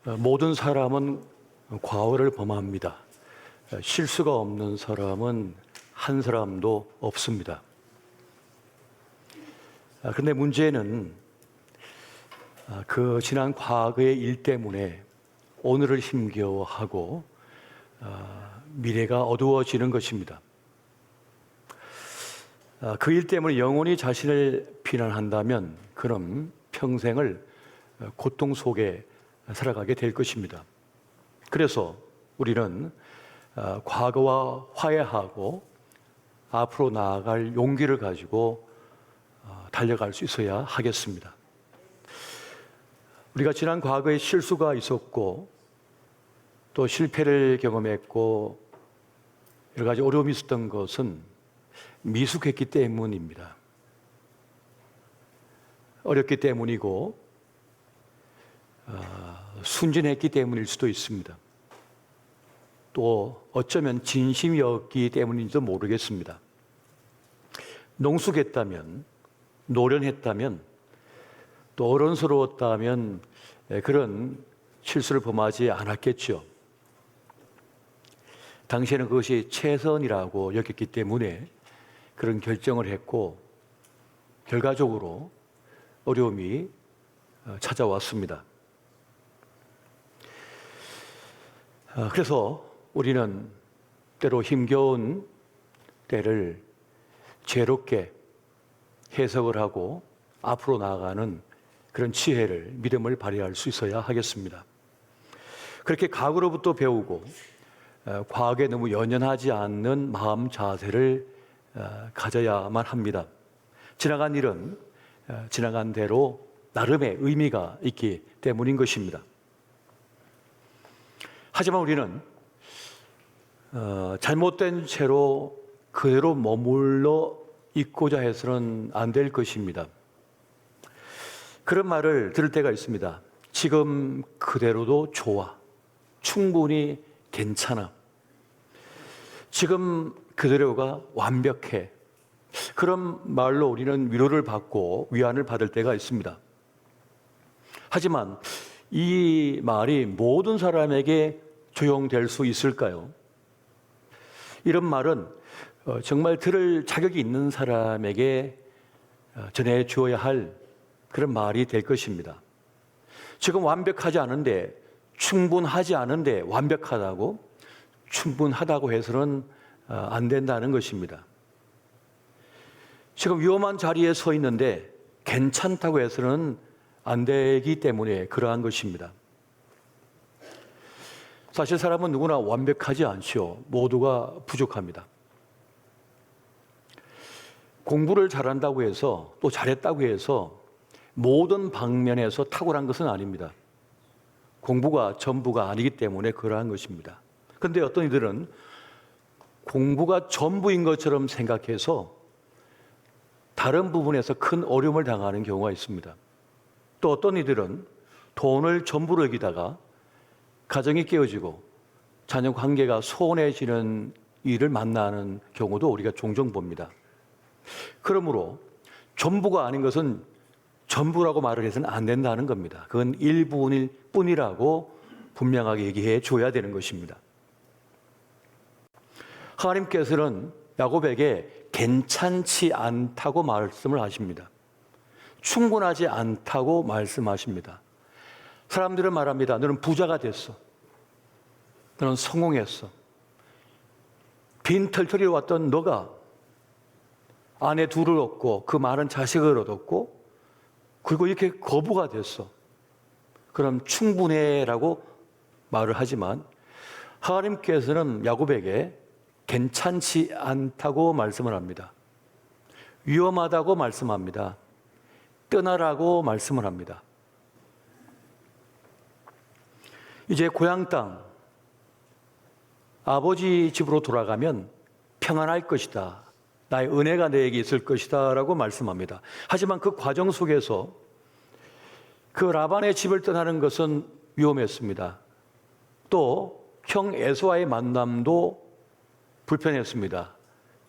모든 사람은 과오를 범합니다. 실수가 없는 사람은 한 사람도 없습니다. 그런데 문제는 그 지난 과거의 일 때문에 오늘을 힘겨워하고 미래가 어두워지는 것입니다. 그 일 때문에 영원히 자신을 비난한다면 그럼 평생을 고통 속에 살아가게 될 것입니다. 그래서 우리는 과거와 화해하고 앞으로 나아갈 용기를 가지고 달려갈 수 있어야 하겠습니다. 우리가 지난 과거에 실수가 있었고 또 실패를 경험했고 여러 가지 어려움이 있었던 것은 미숙했기 때문입니다. 어렵기 때문이고 순진했기 때문일 수도 있습니다. 또 어쩌면 진심이었기 때문인지도 모르겠습니다. 농숙했다면, 노련했다면, 또 어른스러웠다면 그런 실수를 범하지 않았겠죠. 당시에는 그것이 최선이라고 여겼기 때문에 그런 결정을 했고 결과적으로 어려움이 찾아왔습니다. 그래서 우리는 때로 힘겨운 때를 지혜롭게 해석을 하고 앞으로 나아가는 그런 지혜를, 믿음을 발휘할 수 있어야 하겠습니다. 그렇게 과거로부터 배우고 과거에 너무 연연하지 않는 마음 자세를 가져야만 합니다. 지나간 일은 지나간 대로 나름의 의미가 있기 때문인 것입니다. 하지만 우리는 잘못된 채로 그대로 머물러 있고자 해서는 안 될 것입니다. 그런 말을 들을 때가 있습니다. 지금 그대로도 좋아. 충분히 괜찮아. 지금 그대로가 완벽해. 그런 말로 우리는 위로를 받고 위안을 받을 때가 있습니다. 하지만 이 말이 모든 사람에게 적용될 수 있을까요? 이런 말은 정말 들을 자격이 있는 사람에게 전해 주어야 할 그런 말이 될 것입니다. 지금 완벽하지 않은데, 충분하지 않은데 완벽하다고, 충분하다고 해서는 안 된다는 것입니다. 지금 위험한 자리에 서 있는데 괜찮다고 해서는 안 되기 때문에 그러한 것입니다. 사실 사람은 누구나 완벽하지 않죠. 모두가 부족합니다. 공부를 잘한다고 해서 또 잘했다고 해서 모든 방면에서 탁월한 것은 아닙니다. 공부가 전부가 아니기 때문에 그러한 것입니다. 그런데 어떤 이들은 공부가 전부인 것처럼 생각해서 다른 부분에서 큰 어려움을 당하는 경우가 있습니다. 또 어떤 이들은 돈을 전부로 여기다가 가정이 깨어지고 자녀 관계가 소원해지는 일을 만나는 경우도 우리가 종종 봅니다. 그러므로 전부가 아닌 것은 전부라고 말을 해서는 안 된다는 겁니다. 그건 일부일 뿐이라고 분명하게 얘기해 줘야 되는 것입니다. 하나님께서는 야곱에게 괜찮지 않다고 말씀을 하십니다. 충분하지 않다고 말씀하십니다. 사람들은 말합니다. 너는 부자가 됐어. 너는 성공했어. 빈털터리로 왔던 너가 아내 둘을 얻고 그 많은 자식을 얻었고 그리고 이렇게 거부가 됐어. 그럼 충분해라고 말을 하지만 하나님께서는 야곱에게 괜찮지 않다고 말씀을 합니다. 위험하다고 말씀합니다. 떠나라고 말씀을 합니다. 이제 고향 땅, 아버지 집으로 돌아가면 평안할 것이다. 나의 은혜가 너에게 있을 것이다 라고 말씀합니다. 하지만 그 과정 속에서 그 라반의 집을 떠나는 것은 위험했습니다. 또 형 에서와의 만남도 불편했습니다.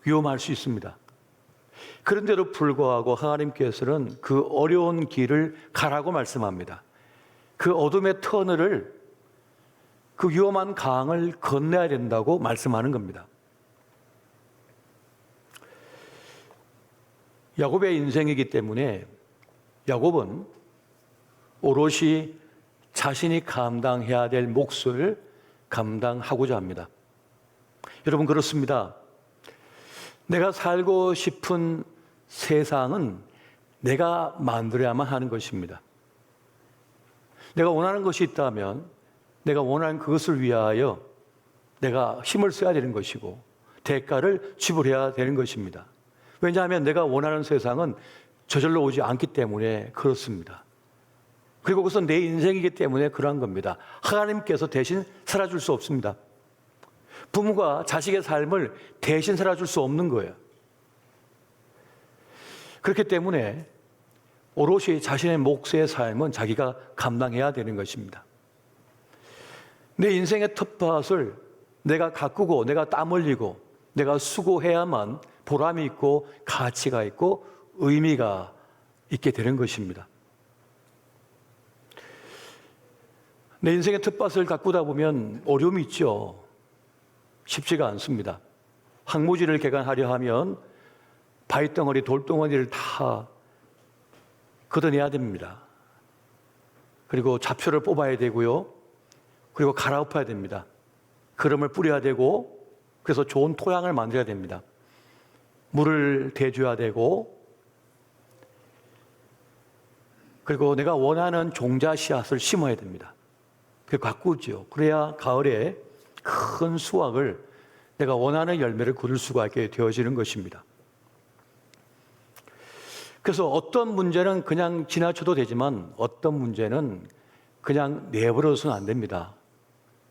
위험할 수 있습니다. 그런데도 불구하고 하나님께서는 그 어려운 길을 가라고 말씀합니다. 그 어둠의 터널을 그 위험한 강을 건너야 된다고 말씀하는 겁니다. 야곱의 인생이기 때문에 야곱은 오롯이 자신이 감당해야 될 몫을 감당하고자 합니다. 여러분, 그렇습니다. 내가 살고 싶은 세상은 내가 만들어야만 하는 것입니다. 내가 원하는 것이 있다면 내가 원하는 그것을 위하여 내가 힘을 써야 되는 것이고 대가를 지불해야 되는 것입니다. 왜냐하면 내가 원하는 세상은 저절로 오지 않기 때문에 그렇습니다. 그리고 그것은 내 인생이기 때문에 그러한 겁니다. 하나님께서 대신 살아줄 수 없습니다. 부모가 자식의 삶을 대신 살아줄 수 없는 거예요. 그렇기 때문에 오롯이 자신의 몫의 삶은 자기가 감당해야 되는 것입니다. 내 인생의 텃밭을 내가 가꾸고 내가 땀 흘리고 내가 수고해야만 보람이 있고 가치가 있고 의미가 있게 되는 것입니다. 내 인생의 텃밭을 가꾸다 보면 어려움이 있죠. 쉽지가 않습니다. 황무지를 개간하려 하면 바위덩어리, 돌덩어리를 다 걷어내야 됩니다. 그리고 잡초를 뽑아야 되고요. 그리고 갈아엎어야 됩니다. 그름을 뿌려야 되고, 그래서 좋은 토양을 만들어야 됩니다. 물을 대줘야 되고, 그리고 내가 원하는 종자 씨앗을 심어야 됩니다. 그걸 가꾸죠. 그래야 가을에 큰 수확을, 내가 원하는 열매를 거둘 수가 있게 되어지는 것입니다. 그래서 어떤 문제는 그냥 지나쳐도 되지만 어떤 문제는 그냥 내버려서는 안 됩니다.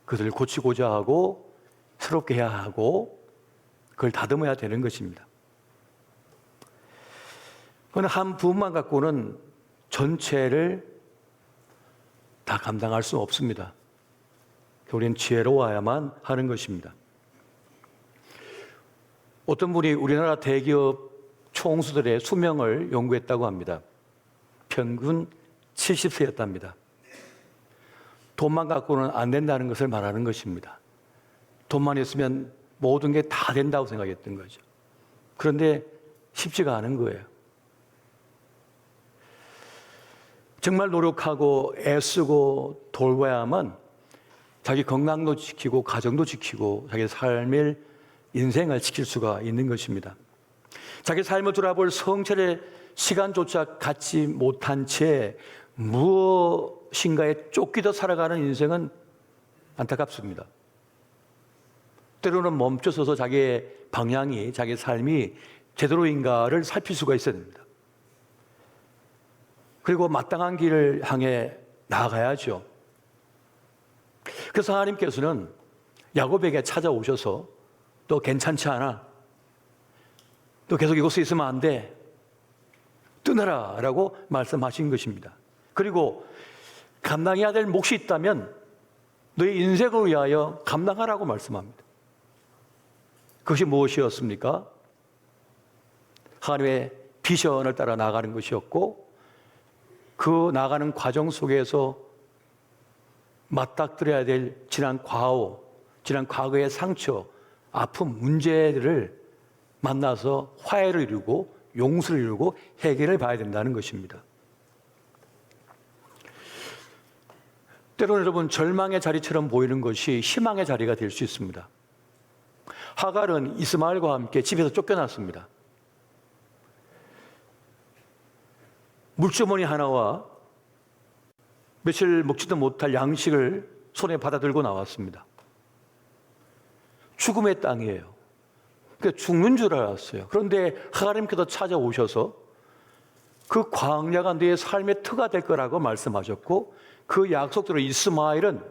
그것을 고치고자 하고 새롭게 해야 하고 그걸 다듬어야 되는 것입니다. 그러나 한 부분만 갖고는 전체를 다 감당할 수 없습니다. 우리는 지혜로워야만 하는 것입니다. 어떤 분이 우리나라 대기업 총수들의 수명을 연구했다고 합니다. 평균 70세였답니다. 돈만 갖고는 안 된다는 것을 말하는 것입니다. 돈만 있으면 모든 게 다 된다고 생각했던 거죠. 그런데 쉽지가 않은 거예요. 정말 노력하고 애쓰고 돌봐야만 자기 건강도 지키고 가정도 지키고 자기 삶의 인생을 지킬 수가 있는 것입니다. 자기 삶을 돌아볼 성찰의 시간조차 갖지 못한 채 무엇인가에 쫓기듯 살아가는 인생은 안타깝습니다. 때로는 멈춰서서 자기의 방향이, 자기 삶이 제대로인가를 살필 수가 있어야 됩니다. 그리고 마땅한 길을 향해 나아가야죠. 그래서 하나님께서는 야곱에게 찾아오셔서 너 괜찮지 않아? 너 계속 이곳에 있으면 안 돼. 떠나라 라고 말씀하신 것입니다. 그리고 감당해야 될 몫이 있다면 너의 인생을 위하여 감당하라고 말씀합니다. 그것이 무엇이었습니까? 하나님의 비전을 따라 나가는 것이었고 그 나가는 과정 속에서 맞닥뜨려야 될 지난 과오, 지난 과거의 상처, 아픔, 문제들을 만나서 화해를 이루고 용서를 이루고 해결을 봐야 된다는 것입니다. 때로는 여러분 절망의 자리처럼 보이는 것이 희망의 자리가 될 수 있습니다. 하갈은 이스마엘과 함께 집에서 쫓겨났습니다. 물주머니 하나와 며칠 먹지도 못할 양식을 손에 받아들고 나왔습니다. 죽음의 땅이에요. 그러니까 죽는 줄 알았어요. 그런데 하나님께서 찾아오셔서 그 광야가 너의 삶의 터가 될 거라고 말씀하셨고 그 약속대로 이스마엘은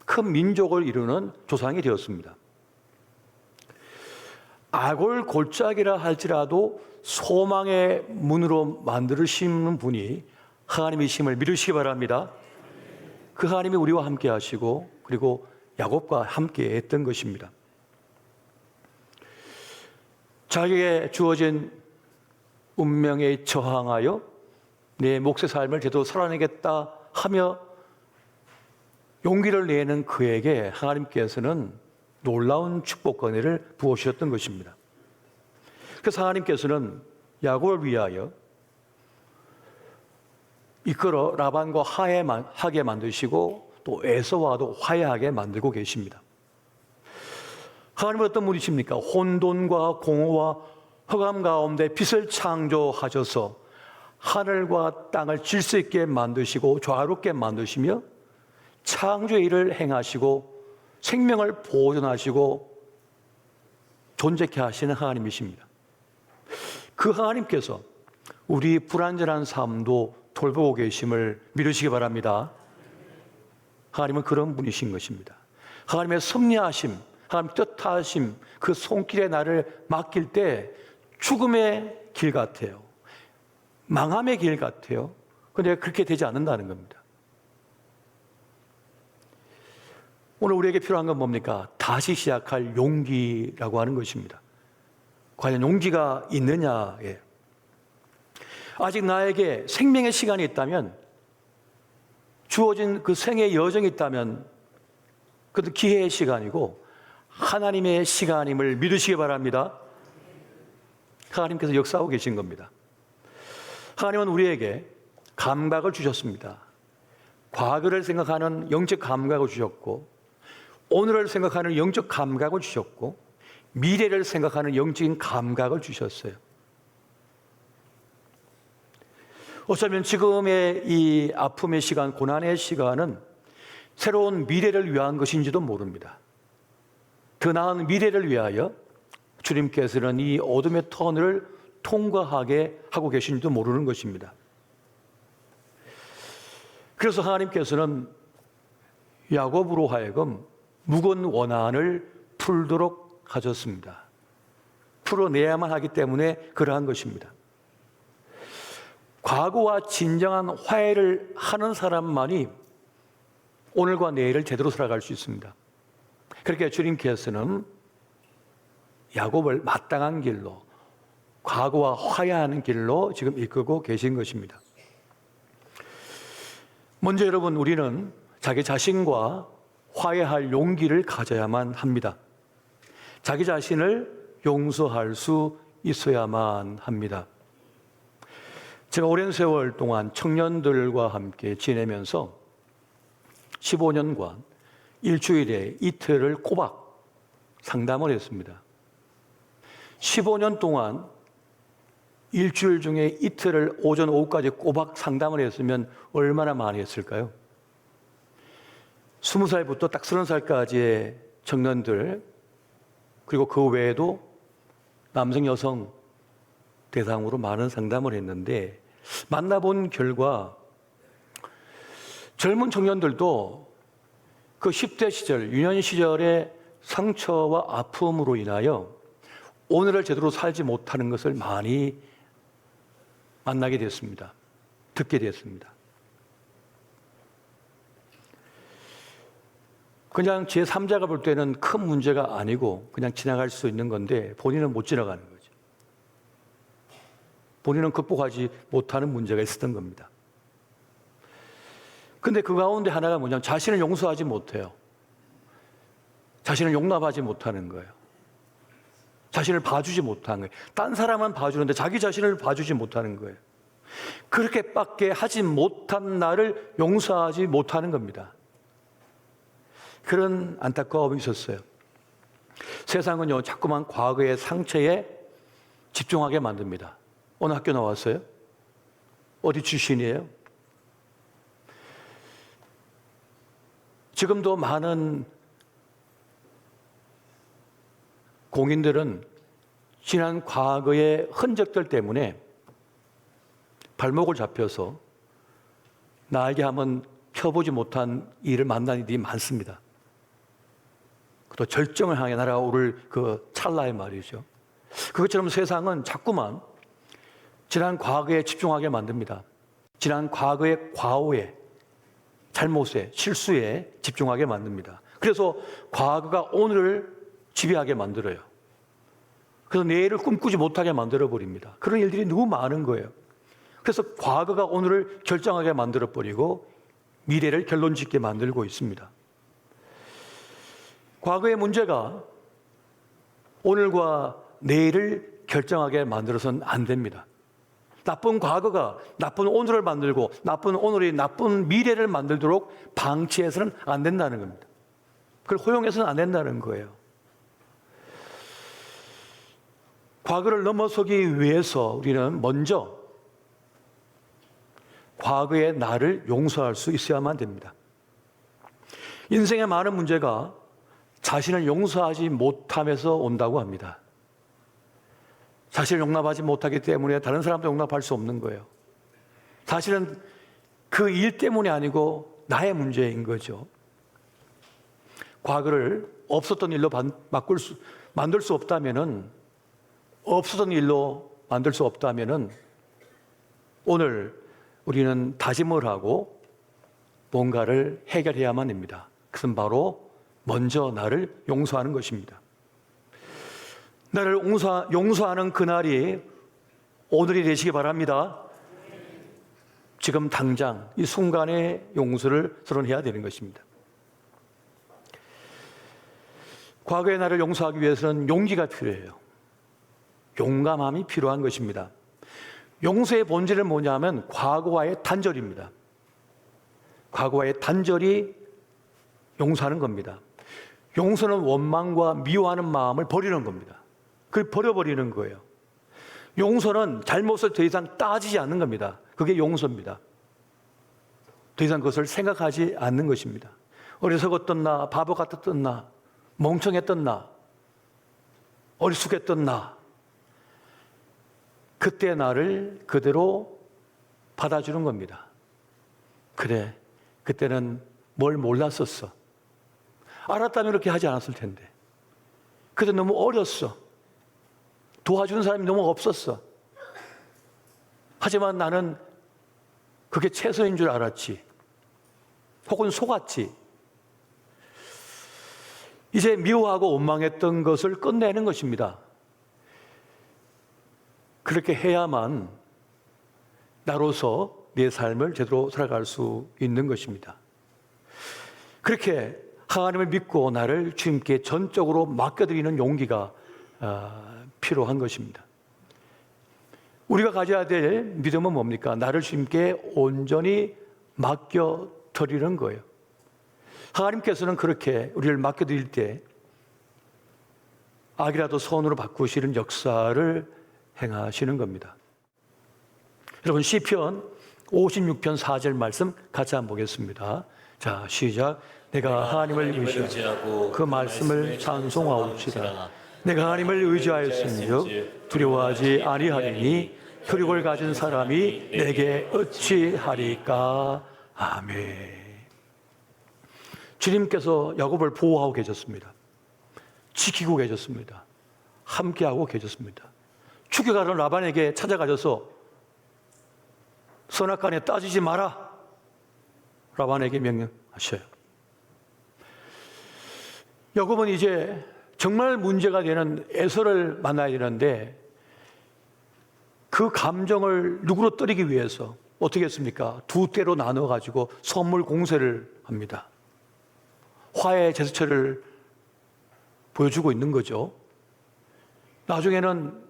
큰 민족을 이루는 조상이 되었습니다. 악을 골짜기라 할지라도 소망의 문으로 만드시는 분이 하나님이심을 믿으시기 바랍니다. 그 하나님이 우리와 함께 하시고 그리고 야곱과 함께 했던 것입니다. 자기에게 주어진 운명에 저항하여 내 몫의 삶을 제대로 살아내겠다 하며 용기를 내는 그에게 하나님께서는 놀라운 축복과 은혜를 부어주셨던 것입니다. 그래서 하나님께서는 야곱을 위하여 이끌어 라반과 화해하게 만드시고 또 에서와도 화해하게 만들고 계십니다. 하나님은 어떤 분이십니까? 혼돈과 공허와 흑암 가운데 빛을 창조하셔서 하늘과 땅을 질서 있게 만드시고 조화롭게 만드시며 창조의 일을 행하시고 생명을 보존하시고 존재케 하시는 하나님이십니다. 그 하나님께서 우리 불완전한 삶도 돌보고 계심을 믿으시기 바랍니다. 하나님은 그런 분이신 것입니다. 하나님의 섭리하심, 하나님 뜻하심, 그 손길에 나를 맡길 때 죽음의 길 같아요. 망함의 길 같아요. 그런데 그렇게 되지 않는다는 겁니다. 오늘 우리에게 필요한 건 뭡니까? 다시 시작할 용기라고 하는 것입니다. 과연 용기가 있느냐에 아직 나에게 생명의 시간이 있다면, 주어진 그 생의 여정이 있다면 그것도 기회의 시간이고 하나님의 시간임을 믿으시기 바랍니다. 하나님께서 역사하고 계신 겁니다. 하나님은 우리에게 감각을 주셨습니다. 과거를 생각하는 영적 감각을 주셨고, 오늘을 생각하는 영적 감각을 주셨고, 미래를 생각하는 영적인 감각을 주셨어요. 어쩌면 지금의 이 아픔의 시간, 고난의 시간은 새로운 미래를 위한 것인지도 모릅니다. 더 나은 미래를 위하여 주님께서는 이 어둠의 터널을 통과하게 하고 계신지도 모르는 것입니다. 그래서 하나님께서는 야곱으로 하여금 묵은 원한을 풀도록 하셨습니다. 풀어내야만 하기 때문에 그러한 것입니다. 과거와 진정한 화해를 하는 사람만이 오늘과 내일을 제대로 살아갈 수 있습니다. 그렇게 주님께서는 야곱을 마땅한 길로, 과거와 화해하는 길로 지금 이끌고 계신 것입니다. 먼저 여러분, 우리는 자기 자신과 화해할 용기를 가져야만 합니다. 자기 자신을 용서할 수 있어야만 합니다. 제가 오랜 세월 동안 청년들과 함께 지내면서 15년간 일주일에 이틀을 꼬박 상담을 했습니다. 15년 동안 일주일 중에 이틀을 오전 오후까지 꼬박 상담을 했으면 얼마나 많이 했을까요? 20살부터 딱 30살까지의 청년들, 그리고 그 외에도 남성 여성 대상으로 많은 상담을 했는데, 만나본 결과 젊은 청년들도 그 10대 시절, 유년 시절의 상처와 아픔으로 인하여 오늘을 제대로 살지 못하는 것을 많이 만나게 됐습니다. 듣게 됐습니다. 그냥 제3자가 볼 때는 큰 문제가 아니고 그냥 지나갈 수 있는 건데 본인은 못 지나가는 거죠. 본인은 극복하지 못하는 문제가 있었던 겁니다. 근데 그 가운데 하나가 뭐냐면 자신을 용서하지 못해요. 자신을 용납하지 못하는 거예요. 자신을 봐주지 못하는 거예요. 딴 사람은 봐주는데 자기 자신을 봐주지 못하는 거예요. 그렇게밖에 하지 못한 나를 용서하지 못하는 겁니다. 그런 안타까움이 있었어요. 세상은요, 자꾸만 과거의 상처에 집중하게 만듭니다. 어느 학교 나왔어요? 어디 출신이에요? 지금도 많은 공인들은 지난 과거의 흔적들 때문에 발목을 잡혀서 나에게 한번 펴보지 못한 일을 만난 일이 많습니다. 또 절정을 향해 날아오를 그 찰나의 말이죠. 그것처럼 세상은 자꾸만 지난 과거에 집중하게 만듭니다. 지난 과거의 과오에, 잘못에, 실수에 집중하게 만듭니다. 그래서 과거가 오늘을 지배하게 만들어요. 그래서 내일을 꿈꾸지 못하게 만들어버립니다. 그런 일들이 너무 많은 거예요. 그래서 과거가 오늘을 결정하게 만들어버리고 미래를 결론짓게 만들고 있습니다. 과거의 문제가 오늘과 내일을 결정하게 만들어서는 안 됩니다. 나쁜 과거가 나쁜 오늘을 만들고 나쁜 오늘이 나쁜 미래를 만들도록 방치해서는 안 된다는 겁니다. 그걸 허용해서는 안 된다는 거예요. 과거를 넘어서기 위해서 우리는 먼저 과거의 나를 용서할 수 있어야만 됩니다. 인생의 많은 문제가 자신을 용서하지 못함에서 온다고 합니다. 자신을 용납하지 못하기 때문에 다른 사람도 용납할 수 없는 거예요. 사실은 그 일 때문이 아니고 나의 문제인 거죠. 과거를 없었던 일로 만들 수 없다면은, 없었던 일로 만들 수 없다면은 오늘 우리는 다짐을 하고 뭔가를 해결해야만 합니다. 그것은 바로 먼저 나를 용서하는 것입니다. 나를 용서하는 그날이 오늘이 되시기 바랍니다. 지금 당장 이 순간에 용서를 서로 해야 되는 것입니다. 과거의 나를 용서하기 위해서는 용기가 필요해요. 용감함이 필요한 것입니다. 용서의 본질은 뭐냐면 과거와의 단절입니다. 과거와의 단절이 용서하는 겁니다. 용서는 원망과 미워하는 마음을 버리는 겁니다. 그걸 버려버리는 거예요. 용서는 잘못을 더 이상 따지지 않는 겁니다. 그게 용서입니다. 더 이상 그것을 생각하지 않는 것입니다. 어리석었던 나, 바보 같았던 나, 멍청했던 나, 어리숙했던 나, 그때 나를 그대로 받아주는 겁니다. 그래, 그때는 뭘 몰랐었어. 알았다면 그렇게 하지 않았을 텐데. 그때 너무 어렸어. 도와주는 사람이 너무 없었어. 하지만 나는 그게 최선인 줄 알았지. 혹은 속았지. 이제 미워하고 원망했던 것을 끝내는 것입니다. 그렇게 해야만 나로서 내 삶을 제대로 살아갈 수 있는 것입니다. 그렇게 하나님을 믿고 나를 주님께 전적으로 맡겨드리는 용기가 필요한 것입니다. 우리가 가져야 될 믿음은 뭡니까? 나를 주님께 온전히 맡겨드리는 거예요. 하나님께서는 그렇게 우리를 맡겨드릴 때 악이라도 선으로 바꾸시는 역사를 행하시는 겁니다. 여러분, 시편 56편 4절 말씀 같이 한번 보겠습니다. 자, 시작. 내가 하나님을 의지하고 그 말씀을 찬송하옵시다. 내가 하나님을 의지하였은즉 두려워하지 아니하리니 혈육을 가진 사람이 내게 어찌하리까. 아멘. 주님께서 야곱을 보호하고 계셨습니다. 지키고 계셨습니다. 함께하고 계셨습니다. 죽여가는 라반에게 찾아가셔서 선악간에 따지지 마라, 라반에게 명령하셔요. 야곱은 이제 정말 문제가 되는 에서를 만나야 되는데 그 감정을 누구로 떨이기 위해서 어떻게 했습니까? 두 때로 나눠가지고 선물 공세를 합니다. 화해 제스처를 보여주고 있는 거죠. 나중에는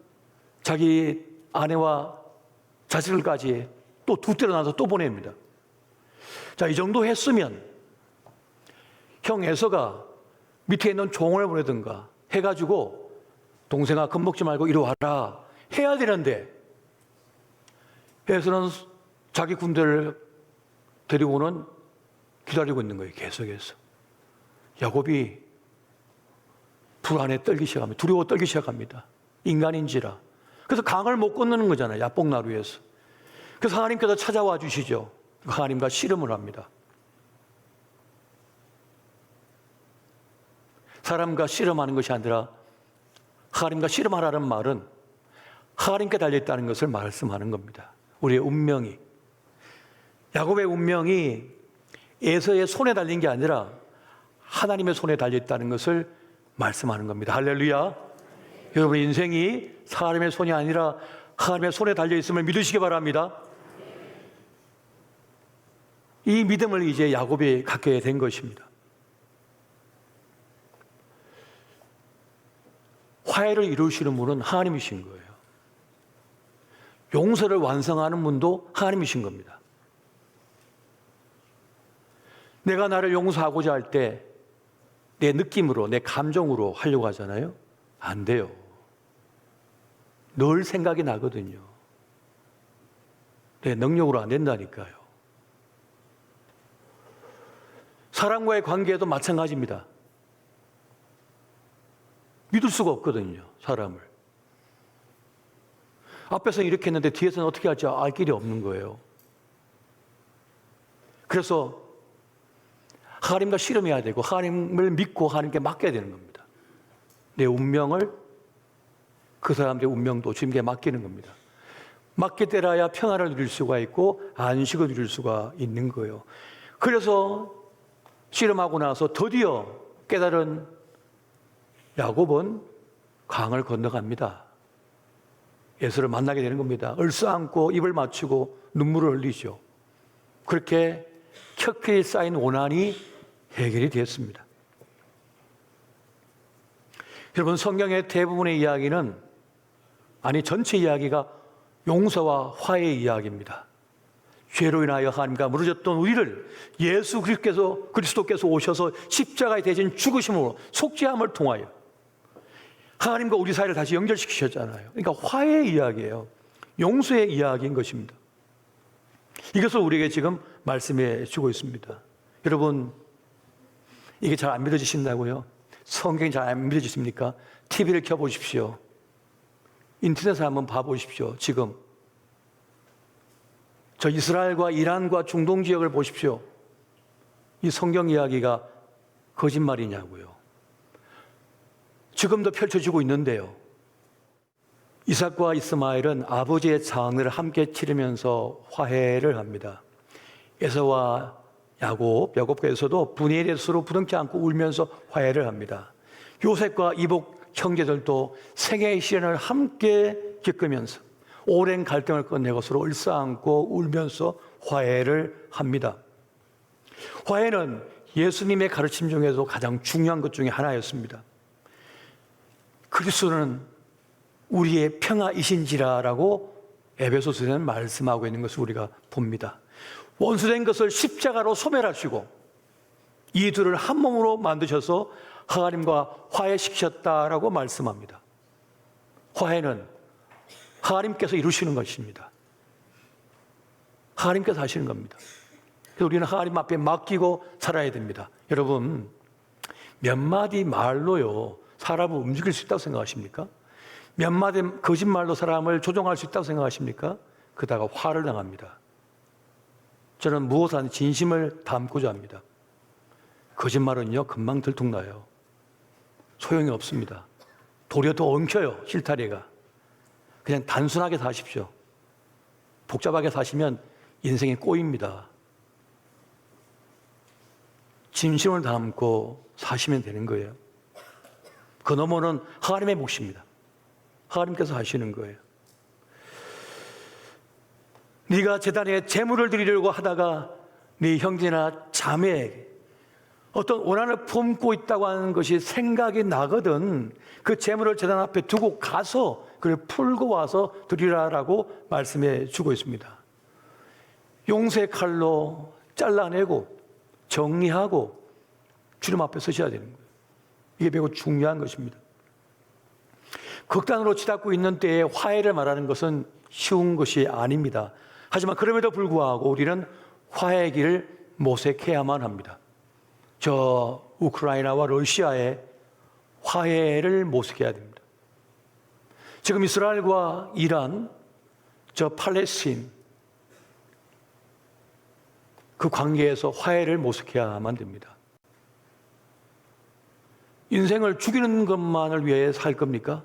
자기 아내와 자식들까지 또 두 때로 나눠서 또 보냅니다. 자, 이 정도 했으면 형 에서가 밑에 있는 종을 보내든가 해가지고 동생아 겁먹지 말고 이리 와라 해야 되는데 에서는 자기 군대를 데리고는 기다리고 있는 거예요. 계속해서. 야곱이 불안에 떨기 시작합니다. 두려워 떨기 시작합니다. 인간인지라. 그래서 강을 못 건너는 거잖아요. 야복나루에서. 그래서 하나님께서 찾아와 주시죠. 하나님과 씨름을 합니다. 사람과 씨름하는 것이 아니라 하나님과 씨름하라는 말은 하나님께 달려있다는 것을 말씀하는 겁니다. 우리의 운명이, 야곱의 운명이 에서의 손에 달린 게 아니라 하나님의 손에 달려있다는 것을 말씀하는 겁니다. 할렐루야. 여러분 인생이 사람의 손이 아니라 하나님의 손에 달려있음을 믿으시기 바랍니다. 이 믿음을 이제 야곱이 갖게 된 것입니다. 화해를 이루시는 분은 하나님이신 거예요. 용서를 완성하는 분도 하나님이신 겁니다. 내가 나를 용서하고자 할 때 내 느낌으로, 내 감정으로 하려고 하잖아요. 안 돼요. 늘 생각이 나거든요. 내 능력으로 안 된다니까요. 사람과의 관계에도 마찬가지입니다. 믿을 수가 없거든요, 사람을. 앞에서는 이렇게 했는데 뒤에서는 어떻게 할지 알 길이 없는 거예요. 그래서 하나님과 씨름해야 되고 하나님을 믿고 하나님께 맡겨야 되는 겁니다. 내 운명을, 그 사람들의 운명도 주님께 맡기는 겁니다. 맡길 때라야 평안을 누릴 수가 있고 안식을 누릴 수가 있는 거예요. 그래서 씨름하고 나서 드디어 깨달은 야곱은 강을 건너갑니다. 예수를 만나게 되는 겁니다. 얼싸안고 입을 맞추고 눈물을 흘리죠. 그렇게 켜켜이 쌓인 원한이 해결이 됐습니다. 여러분, 성경의 대부분의 이야기는, 아니 전체 이야기가 용서와 화해의 이야기입니다. 죄로 인하여 하나님과 무너졌던 우리를 예수 그리스도께서 오셔서 십자가에 대신 죽으심으로 속죄함을 통하여 하나님과 우리 사이를 다시 연결시키셨잖아요. 그러니까 화해의 이야기예요. 용서의 이야기인 것입니다. 이것을 우리에게 지금 말씀해 주고 있습니다. 여러분, 이게 잘 안 믿어지신다고요? 성경이 잘 안 믿어지십니까? TV를 켜보십시오. 인터넷을 한번 봐보십시오. 지금 저 이스라엘과 이란과 중동 지역을 보십시오. 이 성경 이야기가 거짓말이냐고요. 지금도 펼쳐지고 있는데요. 이삭과 이스마엘은 아버지의 장을 함께 치르면서 화해를 합니다. 에서와 야곱께서도 분이엘의 수로 부둥켜 안고 울면서 화해를 합니다. 요셉과 이복 형제들도 생애의 시련을 함께 겪으면서 오랜 갈등을 끝내고 서로 얼싸안고 울면서 화해를 합니다. 화해는 예수님의 가르침 중에서 가장 중요한 것 중에 하나였습니다. 그리스도는 우리의 평화이신지라라고 에베소서에는 말씀하고 있는 것을 우리가 봅니다. 원수된 것을 십자가로 소멸하시고 이 둘을 한 몸으로 만드셔서 하나님과 화해시키셨다라고 말씀합니다. 화해는 하나님께서 이루시는 것입니다. 하나님께서 하시는 겁니다. 그래서 우리는 하나님 앞에 맡기고 살아야 됩니다. 여러분, 몇 마디 말로요 사람을 움직일 수 있다고 생각하십니까? 몇 마디 거짓말로 사람을 조종할 수 있다고 생각하십니까? 그러다가 화를 당합니다. 저는 무엇한 진심을 담고자 합니다. 거짓말은요 금방 들통나요. 소용이 없습니다. 도리어 더 엉켜요, 실타래가. 그냥 단순하게 사십시오. 복잡하게 사시면 인생이 꼬입니다. 진심을 담고 사시면 되는 거예요. 그 너머는 하나님의 몫입니다. 하나님께서 하시는 거예요. 네가 제단에 제물을 드리려고 하다가 네 형제나 자매에게 어떤 원한을 품고 있다고 하는 것이 생각이 나거든 그 제물을 제단 앞에 두고 가서 그를 풀고 와서 드리라라고 말씀해 주고 있습니다. 용서의 칼로 잘라내고 정리하고 주님 앞에 서셔야 되는 거예요. 이게 매우 중요한 것입니다. 극단으로 치닫고 있는 때에 화해를 말하는 것은 쉬운 것이 아닙니다. 하지만 그럼에도 불구하고 우리는 화해의 길을 모색해야만 합니다. 저 우크라이나와 러시아의 화해를 모색해야 됩니다. 지금 이스라엘과 이란, 저 팔레스틴 그 관계에서 화해를 모색해야만 됩니다. 인생을 죽이는 것만을 위해 살 겁니까?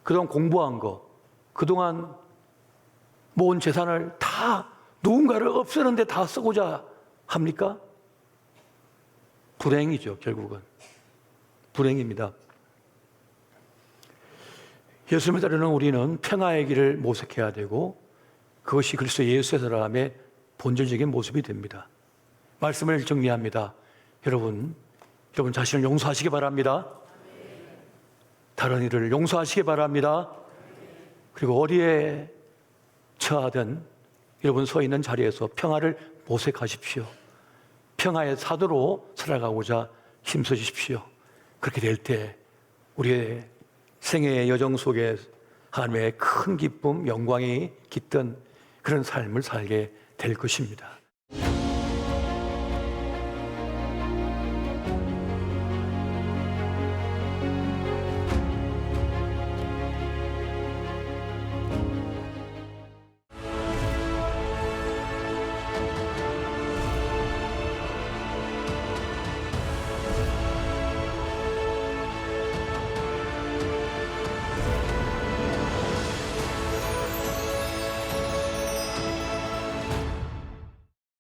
그동안 공부한 거, 그동안 모은 재산을 다 누군가를 없애는 데 다 쓰고자 합니까? 불행이죠, 결국은. 불행입니다. 예수님을 따르는 우리는 평화의 길을 모색해야 되고 그것이 그리스도 예수의 사람의 본질적인 모습이 됩니다. 말씀을 정리합니다. 여러분 자신을 용서하시기 바랍니다. 다른 이를 용서하시기 바랍니다. 그리고 어디에 처하든 여러분 서 있는 자리에서 평화를 모색하십시오. 평화의 사도로 살아가고자 힘써 주십시오. 그렇게 될 때 우리의 생애의 여정 속에 하나님의 큰 기쁨, 영광이 깃든 그런 삶을 살게 될 것입니다.